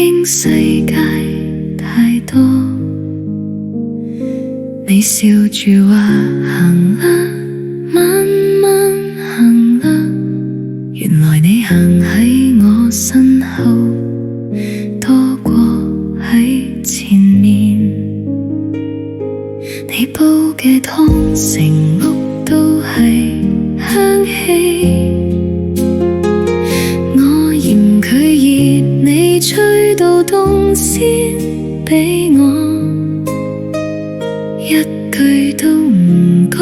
經世界太多，你笑住話行啦，慢慢行啦，原來你行喺我身後多過喺前面。你煲嘅湯成屋都係香氣，我嫌佢熱，你吹到凍先畀我，一句都唔講，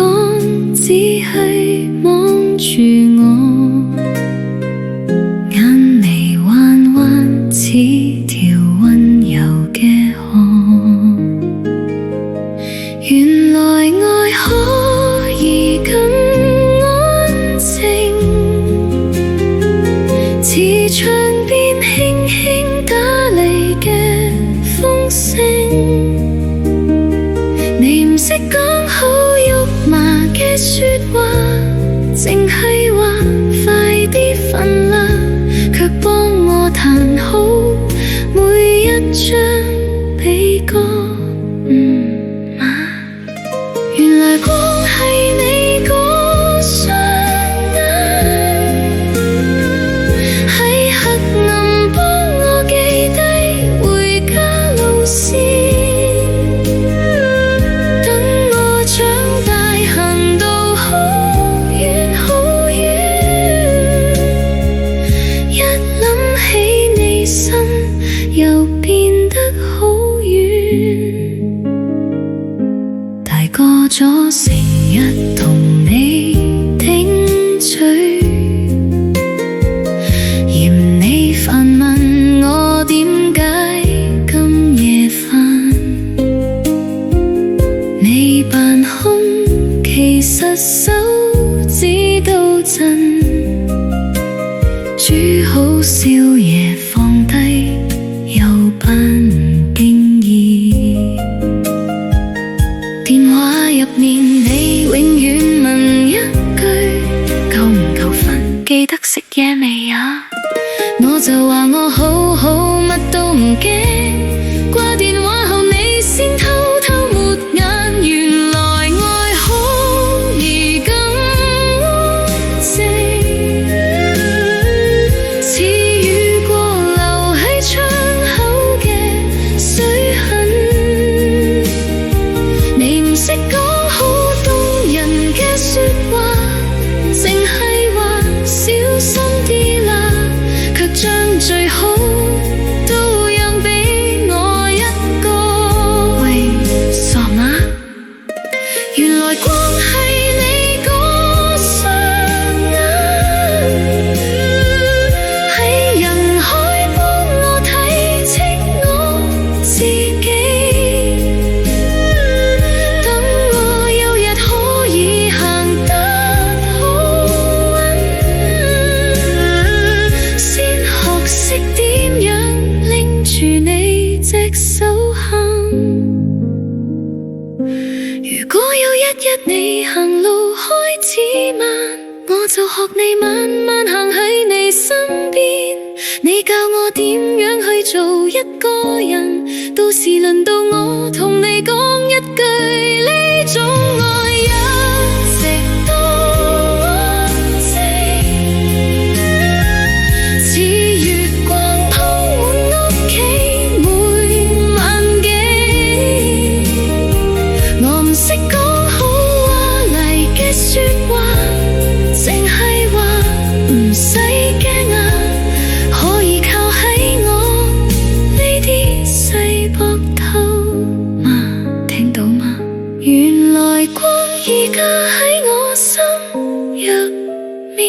只係望住我，眼眉彎彎似條溫柔嘅河。原來愛可以咁安靜，似窗邊輕輕打嚟嘅風聲。你唔識講好肉麻嘅說話，淨係話快啲瞓啦，卻幫我彈好每一張悲歌。原來光係你嗰雙眼，喺黑暗幫我記低回家路線，等我長大行到好遠好遠，一諗起你心又變得好遠。大個咗成日同你頂嘴，嫌你煩問我點解咁夜返，你扮空其實手指都震，煮好宵夜放低又扮唔經意，電話入面你永遠問一句夠唔夠瞓，記得食嘢未啊？我就話我好好，乜都唔驚，掛電話後你先偷偷抹眼，原來愛可以咁安靜，似雨過留喺窗口嘅水痕。你唔識講好動人嘅說話，淨係話小心啲啦，卻將最好都讓俾我一個。喂，傻嗎？原來光係你嗰雙眼，喺人海幫我睇清我自己，等我有日可以行得好穩，先學識點樣拎住你隻手行。如果有一日你行路開始慢，我就學你慢慢行喺你身邊，你教我點樣去做一個人，到時輪到我同你講一句，呢種愛一直都安靜，似月光鋪滿屋企每晚景。我唔識講好華麗嘅說話，淨係話唔使驚啊，可以靠喺我呢啲細膊頭嘛，聽到嗎？原來光而家喺我心入面，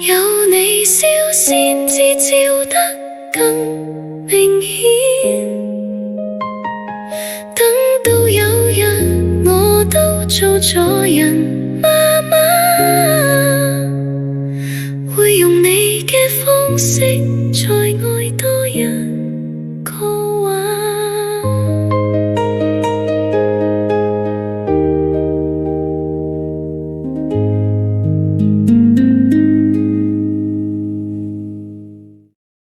有你笑先至照得更明顯，等到有日我都做咗人，媽媽會用你嘅方式再愛多